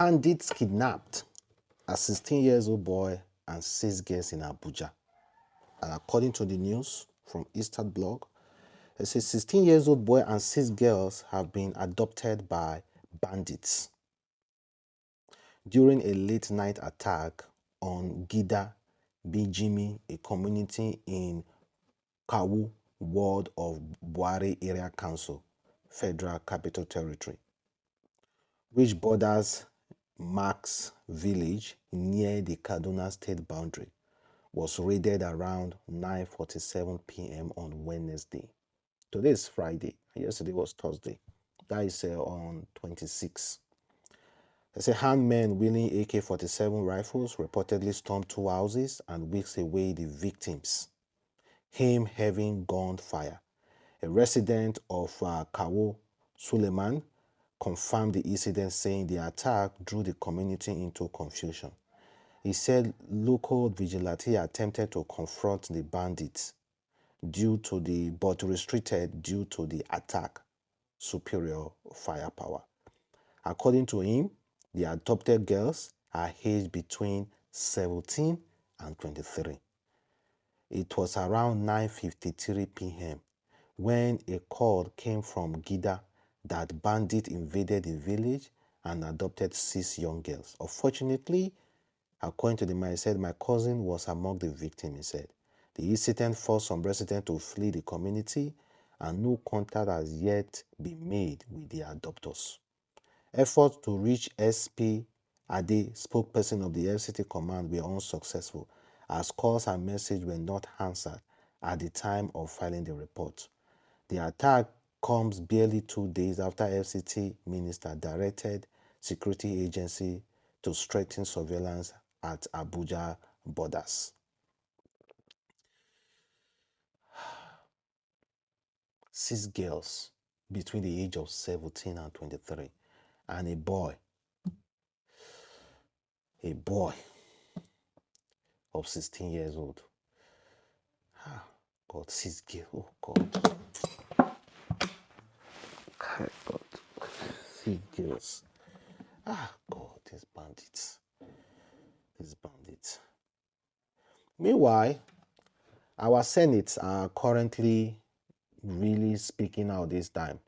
Bandits kidnapped a 16-year-old boy and 6 girls in Abuja. And according to the news from Eastern Blog, it says 16-year-old boy and 6 girls have been adopted by bandits during a late-night attack on Gida Bijimi, a community in Kawu ward of Buhari Area Council, Federal Capital Territory, which borders Marks Village near the Kaduna state boundary, was raided around 9:47 p.m. on Wednesday. Today is Friday, and yesterday was Thursday. That is on 26. They say handmen wielding AK-47 rifles reportedly stormed 2 houses and whisked away the victims, him having gunfire. A resident of Kawo, Suleiman, confirmed the incident, saying the attack drew the community into confusion. He said local vigilante attempted to confront the bandits but restricted due to the attack superior firepower. According to him, the adopted girls are aged between 17 and 23. It was around 9:53 p.m. when a call came from Gida that bandits invaded the village and adopted 6 young girls. Unfortunately, according to the man, he said, my cousin was among the victims, he said. The incident forced some residents to flee the community, and no contact has yet been made with the adopters. Efforts to reach SP Ade, spokesperson of the FCT command, were unsuccessful, as calls and messages were not answered at the time of filing the report. The attack comes barely 2 days after FCT minister directed security agency to strengthen surveillance at Abuja borders. 6 girls between the age of 17 and 23, and a boy of 16 years old. God, 6 girls, oh God. God, 6 girls. God, these bandits. Meanwhile, our Senates are currently really speaking out this time.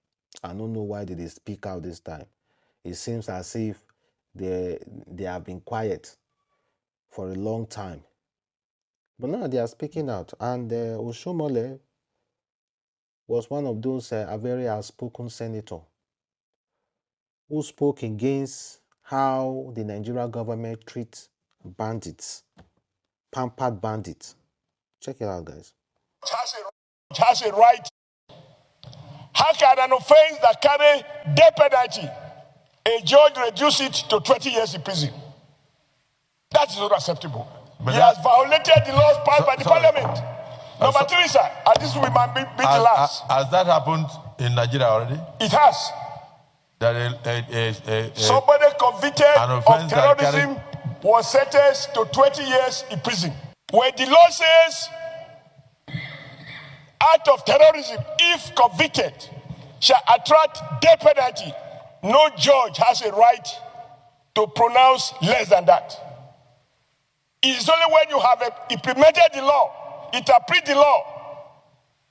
I don't know why they speak out this time. It seems as if they have been quiet for a long time. But now they are speaking out. And Oshomole was one of those a very outspoken senator who spoke against how the Nigerian government treats bandits, pampered bandits. Check it out, guys. Has a right. How can an offense that carry death penalty, a judge reduce it to 20 years in prison? That is not acceptable. But he has violated the laws passed by the parliament. Number 3, sir, and this will be the last. Has that happened in Nigeria already? It has. Somebody convicted of terrorism was sentenced to 20 years in prison. When the law says act of terrorism, if convicted, shall attract death penalty, no judge has a right to pronounce less than that. It is only when you have implemented the law, interpret the law,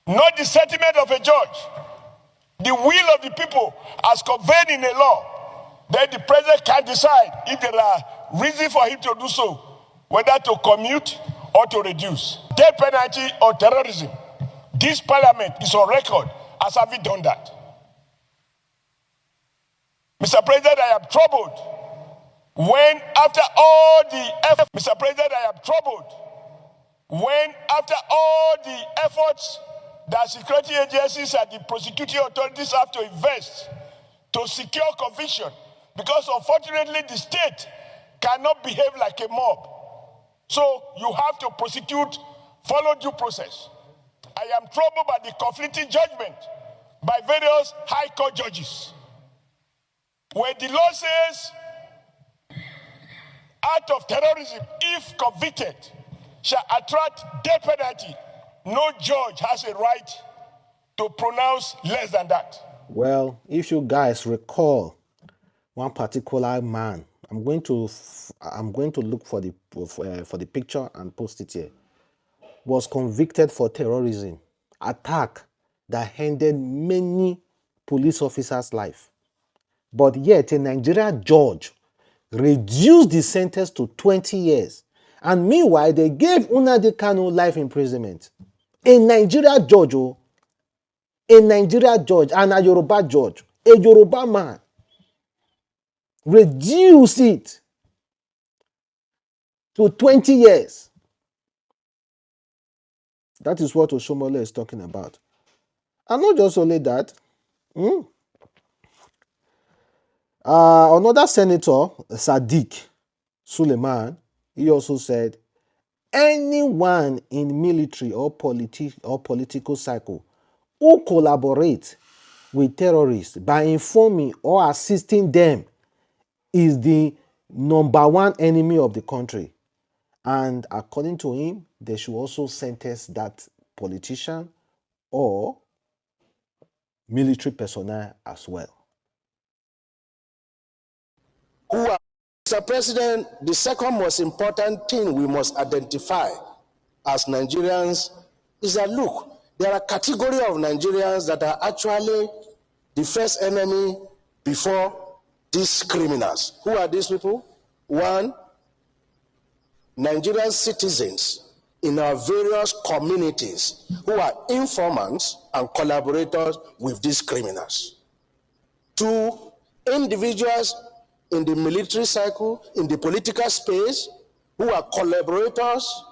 not the sentiment of a judge, the will of the people as conveyed in a law, then the president can decide if there are reasons for him to do so, whether to commute or to reduce. Death penalty or terrorism. This parliament is on record as having done that. Mr. President, I am troubled when after all the efforts, Mr. President, I am troubled when after all the efforts that security agencies and the prosecuting authorities have to invest to secure conviction, because unfortunately the state cannot behave like a mob. So you have to prosecute, follow due process. I am troubled by the conflicting judgment by various high court judges. When the law says act of terrorism, if convicted, shall attract death penalty, no judge has a right to pronounce less than that. Well, if you guys recall, one particular man I'm going to look for the picture and post it here, was convicted for terrorism attack that ended many police officers' life. But yet a Nigerian judge reduced the sentence to 20 years. And meanwhile, they gave Nnamdi Kanu life imprisonment. A Nigeria judge, and a Yoruba judge, a Yoruba man, reduced it to 20 years. That is what Oshomole is talking about. And not just only that, another senator, Sadiq Suleiman, he also said, anyone in military or political cycle who collaborate with terrorists by informing or assisting them is the number one enemy of the country. And according to him, they should also sentence that politician or military personnel as well. Mr. President, the second most important thing we must identify as Nigerians is that, look, there are a category of Nigerians that are actually the first enemy before these criminals. Who are these people? One, Nigerian citizens in our various communities who are informants and collaborators with these criminals. Two, individuals in the military cycle, in the political space, who are collaborators,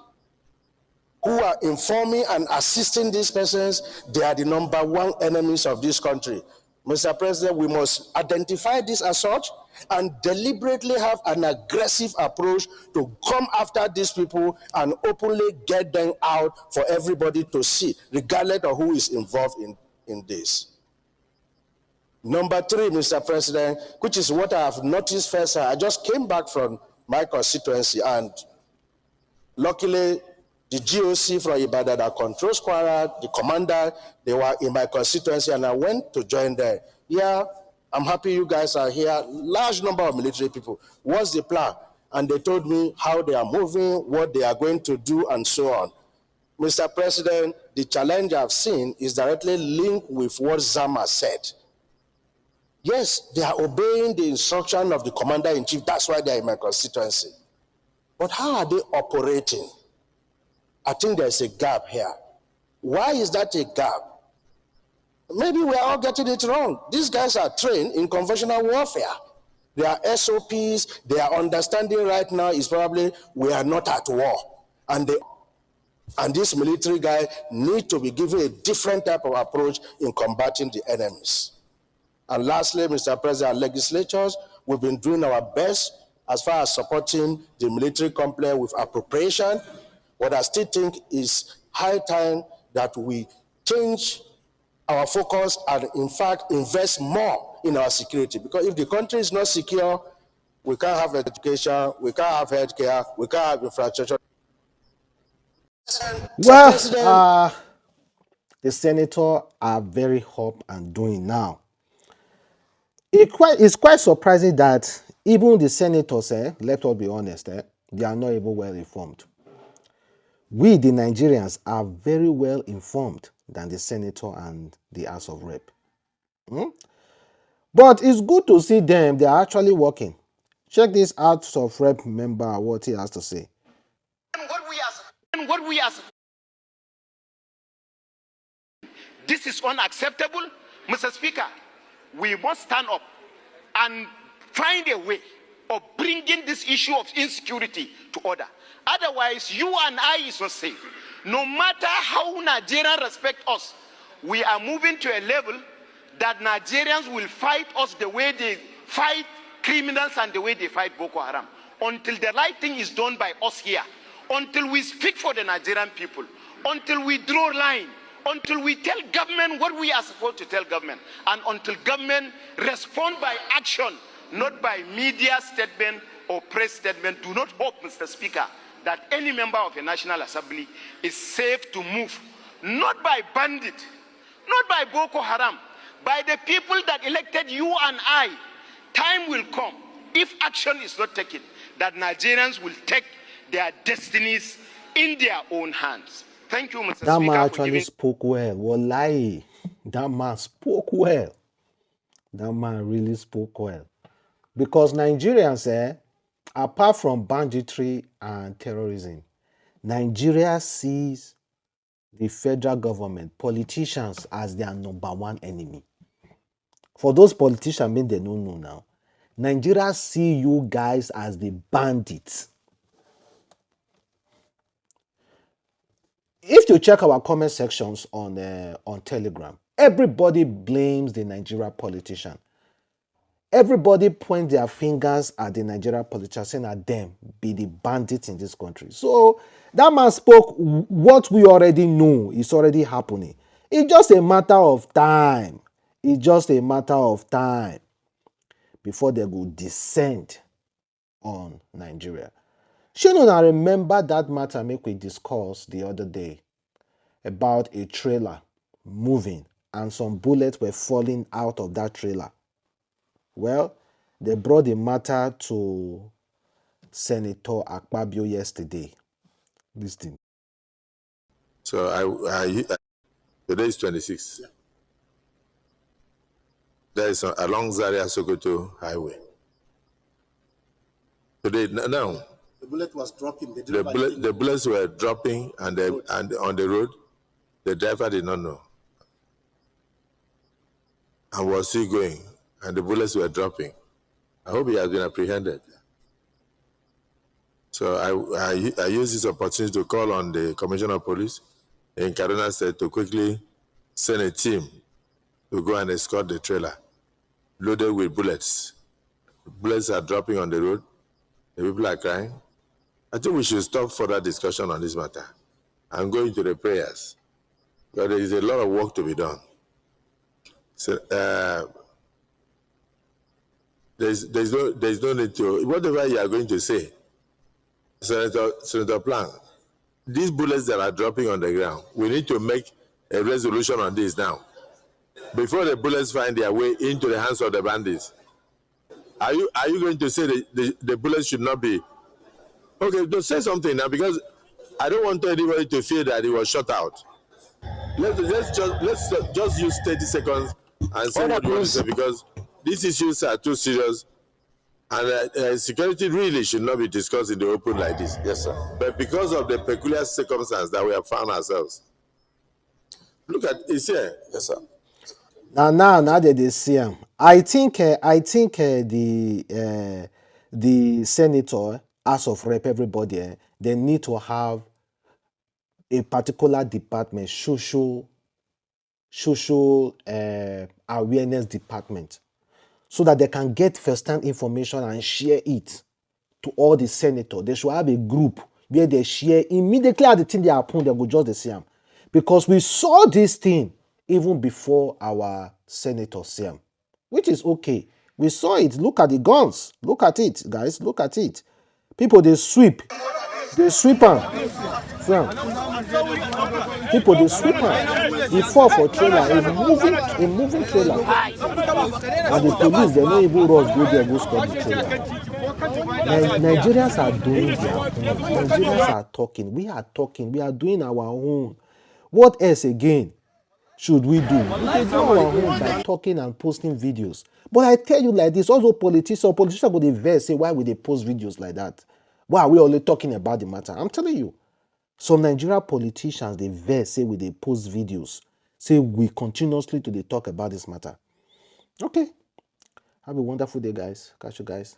who are informing and assisting these persons. They are the number one enemies of this country. Mr. President, we must identify this as such and deliberately have an aggressive approach to come after these people and openly get them out for everybody to see, regardless of who is involved in this. Number three, Mr. President, which is what I have noticed first, I just came back from my constituency, and luckily the GOC from Ibadan that controls Kwara, the commander, they were in my constituency, and I went to join them. Yeah, I'm happy you guys are here. Large number of military people. What's the plan? And they told me how they are moving, what they are going to do, and so on. Mr. President, the challenge I've seen is directly linked with what Zama said. Yes, they are obeying the instruction of the commander-in-chief. That's why they are in my constituency. But how are they operating? I think there's a gap here. Why is that a gap? Maybe we are all getting it wrong. These guys are trained in conventional warfare. Their SOPs, their understanding right now is probably we are not at war. And this military guy needs to be given a different type of approach in combating the enemies. And lastly, Mr. President, legislatures, we've been doing our best as far as supporting the military complex with appropriation. What I still think is high time that we change our focus and, in fact, invest more in our security. Because if the country is not secure, we can't have education, we can't have healthcare, we can't have infrastructure. Well, the senators are very up and doing now. It's quite surprising that even the senators, let us be honest, they are not even well informed. We, the Nigerians, are very well informed than the senator and the House of Rep. But it's good to see them. They are actually working. Check this House of Rep member, what he has to say. This is unacceptable. Mr. Speaker, we must stand up and find a way of bringing this issue of insecurity to order. Otherwise, you and I is not safe. No matter how Nigerians respect us, we are moving to a level that Nigerians will fight us the way they fight criminals and the way they fight Boko Haram. Until the right thing is done by us here, until we speak for the Nigerian people, until we draw line, until we tell government what we are supposed to tell government, and until government respond by action, not by media statement or press statement. Do not hope, Mr. Speaker, that any member of the National Assembly is safe to move, not by bandit, not by Boko Haram, by the people that elected you and I. Time will come. if action is not taken, that Nigerians will take their destinies in their own hands. Thank you, Mr. That Speaker, man for actually giving. spoke well. Wallahi. That man spoke well. That man really spoke well. Because Nigerians, apart from banditry and terrorism, Nigeria sees the federal government, politicians, as their number one enemy. For those politicians, maybe they don't know now, Nigeria see you guys as the bandits. If you check our comment sections on Telegram, everybody blames the Nigeria politician. Everybody point their fingers at the Nigeria politician, saying that them be the bandits in this country. So that man spoke what we already know is already happening. It's just a matter of time. It's just a matter of time before they go descend on Nigeria. Shouldn't I remember that matter make we discuss the other day about a trailer moving and some bullets were falling out of that trailer? Well, they brought the matter to Senator Akpabio yesterday. Listen. So today is 26. Yeah. There is along Zaria Sokoto Highway. Today, now, the bullet was dropping. The bullets were dropping and on the road. The driver did not know and was still going, and the bullets were dropping. I hope he has been apprehended. So I use this opportunity to call on the Commissioner of Police in Kaduna State to quickly send a team to go and escort the trailer loaded with bullets. Bullets are dropping on the road. The people are crying. I think we should stop further discussion on this matter and go into the prayers, because there is a lot of work to be done. So there's no need to, whatever you are going to say, Senator Plank, these bullets that are dropping on the ground, we need to make a resolution on this now, before the bullets find their way into the hands of the bandits. Are you going to say the bullets should not be? Okay, to say something now, because I don't want anybody to feel that it was shot out. Let's just use 30 seconds and say what you want to say, because these issues are too serious, and security really should not be discussed in the open like this. Yes, sir. But because of the peculiar circumstance that we have found ourselves, look at it's here. Yes, sir. Now they see him. I think the senator, as of rep, everybody, they need to have a particular department, social awareness department, so that they can get first-hand information and share it to all the senators. They should have a group where they share immediately at the thing they happen, they go just the same. Because we saw this thing even before our senators see them, which is okay. We saw it. Look at the guns. Look at it, guys. Look at it. People, they sweep. They sweep them. People, they sweep them. They fall for trailer. A moving trailer. And the police, they don't even rush go there, go stop the trailer. Nigerians are doing their own. Nigerians are talking. We are talking. We are doing our own. What else again should we do? We can do our own by talking and posting videos. But I tell you like this, also politicians go dey vex say, why would they post videos like that? Why are we only talking about the matter? I'm telling you. Some Nigerian politicians, they vex say we they post videos. Say we continuously to they talk about this matter. Okay. Have a wonderful day, guys. Catch you guys.